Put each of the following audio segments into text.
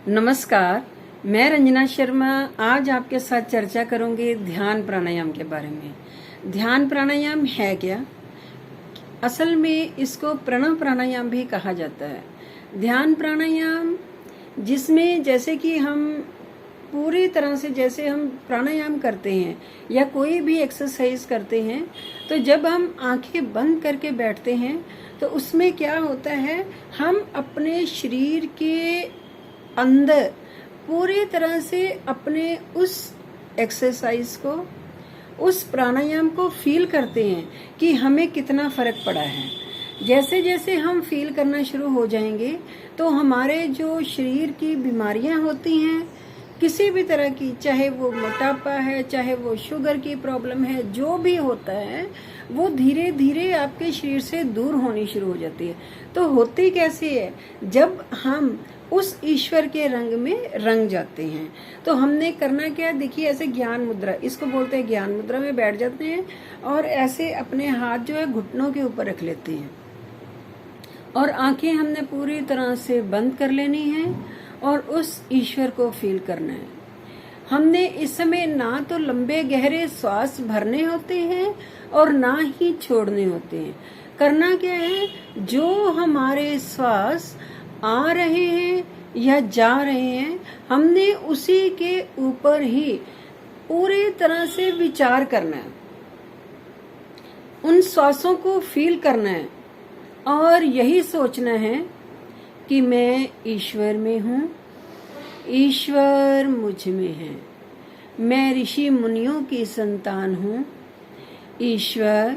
नमस्कार, मैं रंजना शर्मा आज आपके साथ चर्चा करूंगी ध्यान प्राणायाम के बारे में। ध्यान प्राणायाम है क्या? असल में इसको प्रणव प्राणायाम भी कहा जाता है। ध्यान प्राणायाम जिसमें जैसे कि हम पूरी तरह से जैसे हम प्राणायाम करते हैं या कोई भी एक्सरसाइज करते हैं, तो जब हम आंखें बंद करके बैठते हैं तो उसमें क्या होता है, हम अपने शरीर के अंदर पूरी तरह से अपने उस एक्सरसाइज को, उस प्राणायाम को फील करते हैं कि हमें कितना फर्क पड़ा है। जैसे जैसे हम फील करना शुरू हो जाएंगे तो हमारे जो शरीर की बीमारियां होती हैं, किसी भी तरह की, चाहे वो मोटापा है, चाहे वो शुगर की प्रॉब्लम है, जो भी होता है वो धीरे धीरे आपके शरीर से दूर होनी शुरू हो जाती है। तो होती कैसे है, जब हम उस ईश्वर के रंग में रंग जाते हैं तो हमने करना क्या, देखिए ऐसे ज्ञान मुद्रा, इसको बोलते हैं ज्ञान मुद्रा में बैठ जाते हैं और ऐसे अपने हाथ जो है घुटनों के ऊपर रख लेते हैं और आंखें हमने पूरी तरह से बंद कर लेनी है और उस ईश्वर को फील करना है। हमने इस समय ना तो लंबे गहरे श्वास भरने होते हैं और ना ही छोड़ने होते हैं। करना क्या है, जो हमारे श्वास आ रहे हैं या जा रहे हैं, हमने उसी के ऊपर ही पूरी तरह से विचार करना है, उन श्वासों को फील करना है और यही सोचना है कि मैं ईश्वर में हूँ, ईश्वर मुझ में है, मैं ऋषि मुनियों की संतान हूँ, ईश्वर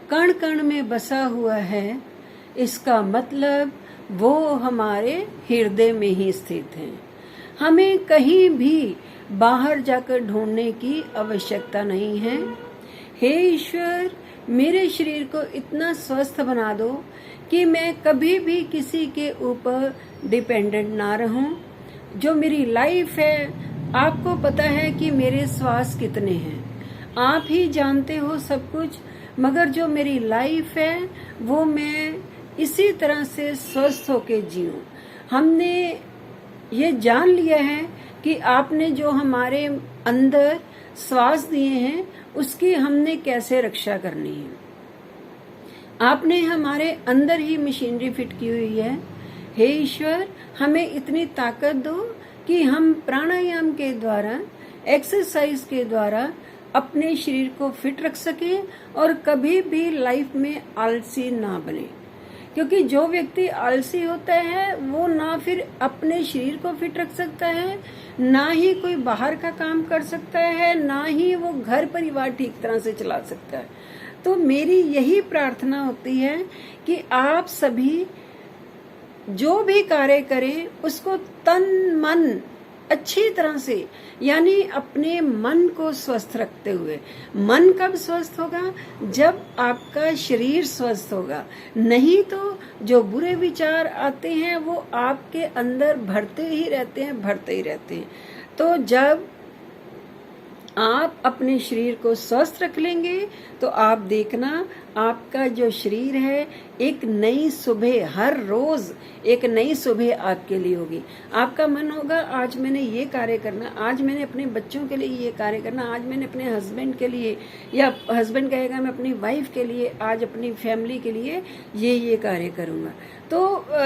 कण कण में बसा हुआ है, इसका मतलब वो हमारे हृदय में ही स्थित है। हमें कहीं भी बाहर जाकर ढूंढने की आवश्यकता नहीं है। हे ईश्वर, मेरे शरीर को इतना स्वस्थ बना दो कि मैं कभी भी किसी के ऊपर डिपेंडेंट ना रहूं। जो मेरी लाइफ है, आपको पता है कि मेरे श्वास कितने हैं, आप ही जानते हो सब कुछ, मगर जो मेरी लाइफ है वो मैं इसी तरह से स्वस्थ होके जीऊं। हमने ये जान लिया है कि आपने जो हमारे अंदर श्वास दिए हैं उसकी हमने कैसे रक्षा करनी है। आपने हमारे अंदर ही मशीनरी फिट की हुई है। हे ईश्वर, हमें इतनी ताकत दो कि हम प्राणायाम के द्वारा, एक्सरसाइज के द्वारा अपने शरीर को फिट रख सकें और कभी भी लाइफ में आलसी ना बने। क्योंकि जो व्यक्ति आलसी होता है वो ना फिर अपने शरीर को फिट रख सकता है, ना ही कोई बाहर का काम कर सकता है, ना ही वो घर परिवार ठीक तरह से चला सकता है। तो मेरी यही प्रार्थना होती है कि आप सभी जो भी कार्य करें उसको तन मन अच्छी तरह से, यानी अपने मन को स्वस्थ रखते हुए। मन कब स्वस्थ होगा, जब आपका शरीर स्वस्थ होगा। नहीं तो जो बुरे विचार आते हैं वो आपके अंदर भरते ही रहते हैं, भरते ही रहते हैं। तो जब आप अपने शरीर को स्वस्थ रख लेंगे तो आप देखना, आपका जो शरीर है एक नई सुबह, हर रोज एक नई सुबह आपके लिए होगी। आपका मन होगा आज मैंने ये कार्य करना, आज मैंने अपने बच्चों के लिए ये कार्य करना, आज मैंने अपने हस्बैंड के लिए, या हस्बैंड कहेगा मैं अपनी वाइफ के लिए, आज अपनी फैमिली के लिए ये कार्य करूंगा। तो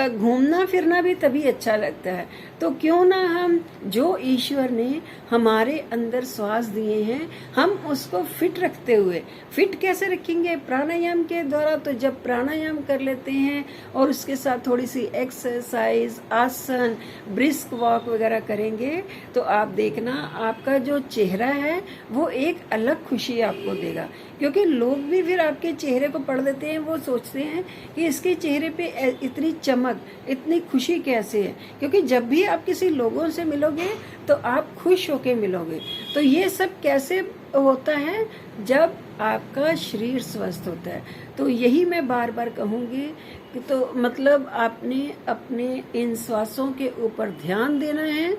घूमना फिरना भी तभी अच्छा लगता है। तो क्यों ना हम जो ईश्वर ने हमारे अंदर श्वास दिए हैं, हम उसको फिट रखते हुए, फिट कैसे रखेंगे, प्राणायाम के द्वारा। तो जब प्राणायाम कर लेते हैं और उसके साथ थोड़ी सी एक्सरसाइज, आसन, ब्रिस्क वॉक वगैरह करेंगे तो आप देखना आपका जो चेहरा है वो एक अलग खुशी आपको देगा। क्योंकि लोग भी फिर आपके चेहरे को पढ़ देते हैं, वो सोचते हैं कि इसके चेहरे पे इतनी चमक, इतनी खुशी कैसे है। क्योंकि जब भी आप किसी लोगों से मिलोगे तो आप खुश होके मिलोगे। तो ये सब कैसे होता है, जब आपका शरीर स्वस्थ होता है। तो यही मैं बार बार कहूंगी कि तो मतलब आपने अपने इन श्वासों के ऊपर ध्यान देना है।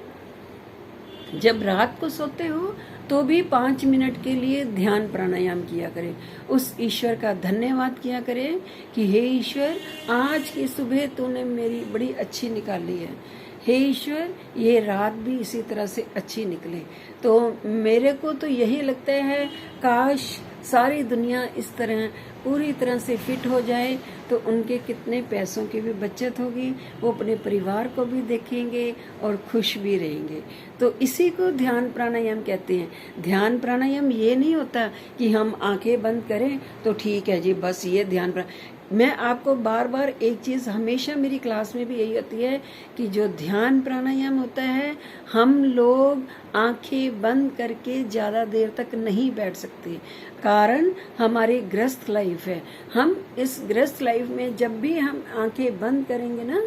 जब रात को सोते हो तो भी 5 मिनट के लिए ध्यान प्राणायाम किया करें, उस ईश्वर का धन्यवाद किया करें कि हे ईश्वर, आज की सुबह तूने मेरी बड़ी अच्छी निकाली है। हे ईश्वर ये रात भी इसी तरह से अच्छी निकले। तो मेरे को तो यही लगता है, काश सारी दुनिया इस तरह पूरी तरह से फिट हो जाए तो उनके कितने पैसों की भी बचत होगी, वो अपने परिवार को भी देखेंगे और खुश भी रहेंगे। तो इसी को ध्यान प्राणायाम कहते हैं। ध्यान प्राणायाम ये नहीं होता कि हम आंखें बंद करें तो ठीक है जी, बस ये ध्यान मैं आपको बार बार एक चीज़ हमेशा मेरी क्लास में भी यही होती है कि जो ध्यान प्राणायाम होता है, हम लोग आंखें बंद करके ज़्यादा देर तक नहीं बैठ सकते, कारण हमारी ग्रस्त लाइफ है। हम इस ग्रस्त लाइफ में जब भी हम आंखें बंद करेंगे ना,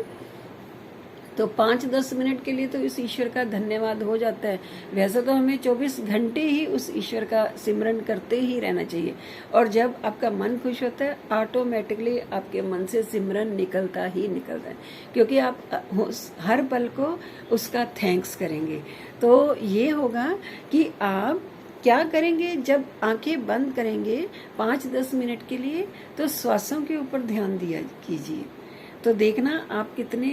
तो 5-10 मिनट के लिए तो इस ईश्वर का धन्यवाद हो जाता है। वैसे तो हमें 24 घंटे ही उस ईश्वर का सिमरन करते ही रहना चाहिए, और जब आपका मन खुश होता है ऑटोमेटिकली आपके मन से सिमरन निकलता ही निकलता है, क्योंकि आप हर पल को उसका थैंक्स करेंगे। तो ये होगा कि आप क्या करेंगे, जब आंखें बंद करेंगे 5-10 मिनट के लिए, तो श्वासों के ऊपर ध्यान दिया कीजिए। तो देखना आप कितने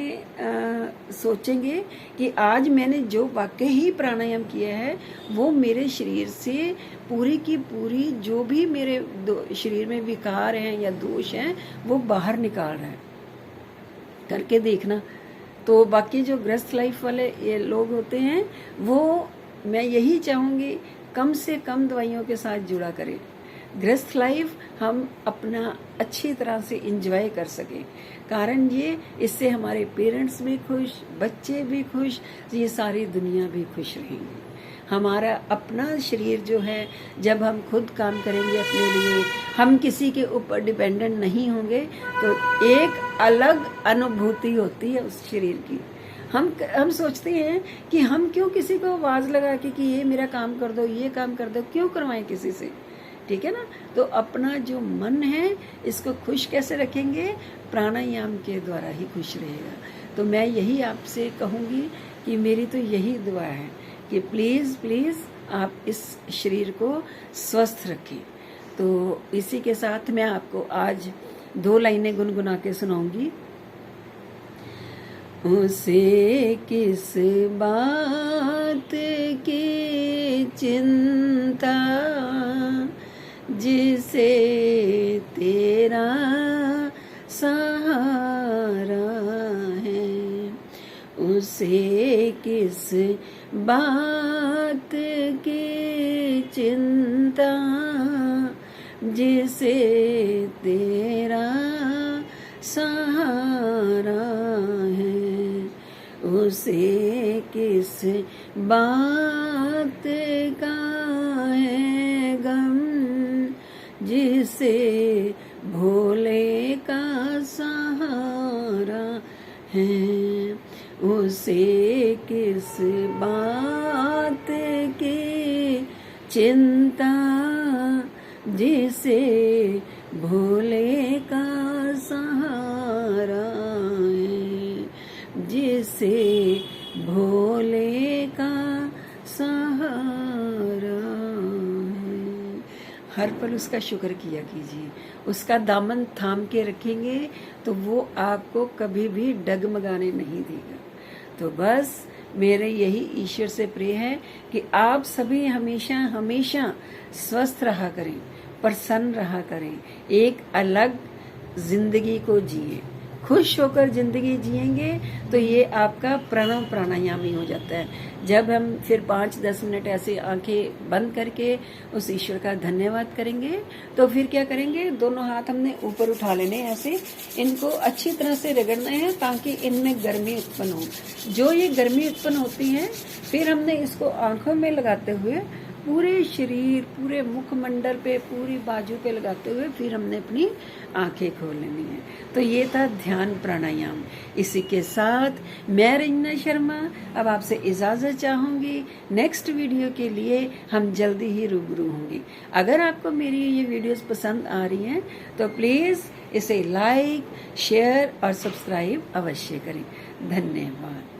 सोचेंगे कि आज मैंने जो वाकई ही प्राणायाम किया है वो मेरे शरीर से पूरी की पूरी जो भी मेरे शरीर में विकार हैं या दोष हैं वो बाहर निकाल रहा है। करके देखना। तो बाकी जो ग्रस्त लाइफ वाले ये लोग होते हैं, वो मैं यही चाहूँगी कम से कम दवाइयों के साथ जुड़ा करें। ग्रस्त लाइफ हम अपना अच्छी तरह से एंजॉय कर सकें, कारण ये इससे हमारे पेरेंट्स भी खुश, बच्चे भी खुश, ये सारी दुनिया भी खुश रहेंगी। हमारा अपना शरीर जो है, जब हम खुद काम करेंगे अपने लिए, हम किसी के ऊपर डिपेंडेंट नहीं होंगे, तो एक अलग अनुभूति होती है उस शरीर की। हम सोचते हैं कि हम क्यों किसी को आवाज़ लगा के कि ये मेरा काम कर दो, ये काम कर दो, क्यों करवाएं किसी से, ठीक है ना। तो अपना जो मन है इसको खुश कैसे रखेंगे, प्राणायाम के द्वारा ही खुश रहेगा। तो मैं यही आपसे कहूँगी कि मेरी तो यही दुआ है कि प्लीज़ प्लीज़ आप इस शरीर को स्वस्थ रखें। तो इसी के साथ मैं आपको आज 2 लाइनें गुनगुना के सुनाऊंगी। उसे किस बात की चिंता जिसे तेरा सहारा है, उसे किस बात की चिंता जिसे तेरा सहारा है, उसे किस बात का है गम जिसे भोले का सहारा है, उसे किस बात की चिंता जिसे भोले का सहारा है, जिसे भोले का सहारा है। हर पल उसका शुक्र किया कीजिए, उसका दामन थाम के रखेंगे तो वो आपको कभी भी डगमगाने नहीं देगा। तो बस मेरे यही ईश्वर से प्रे है कि आप सभी हमेशा हमेशा स्वस्थ रहा करें, प्रसन्न रहा करें, एक अलग जिंदगी को जिए, खुश होकर जिंदगी जिएंगे तो ये आपका प्रणव प्राणायाम ही हो जाता है। जब हम फिर 5-10 मिनट ऐसे आंखें बंद करके उस ईश्वर का धन्यवाद करेंगे, तो फिर क्या करेंगे, दोनों हाथ हमने ऊपर उठा लेने, ऐसे इनको अच्छी तरह से रगड़ना है ताकि इनमें गर्मी उत्पन्न हो। जो ये गर्मी उत्पन्न होती है, फिर हमने इसको आंखों में लगाते हुए पूरे शरीर, पूरे मुखमंडल पे, पूरी बाजू पे लगाते हुए फिर हमने अपनी आंखें खोल लेनी है। तो ये था ध्यान प्राणायाम। इसी के साथ मैं रंजना शर्मा अब आपसे इजाज़त चाहूँगी। नेक्स्ट वीडियो के लिए हम जल्दी ही रूबरू होंगे। अगर आपको मेरी ये वीडियोस पसंद आ रही हैं तो प्लीज़ इसे लाइक, शेयर और सब्सक्राइब अवश्य करें। धन्यवाद।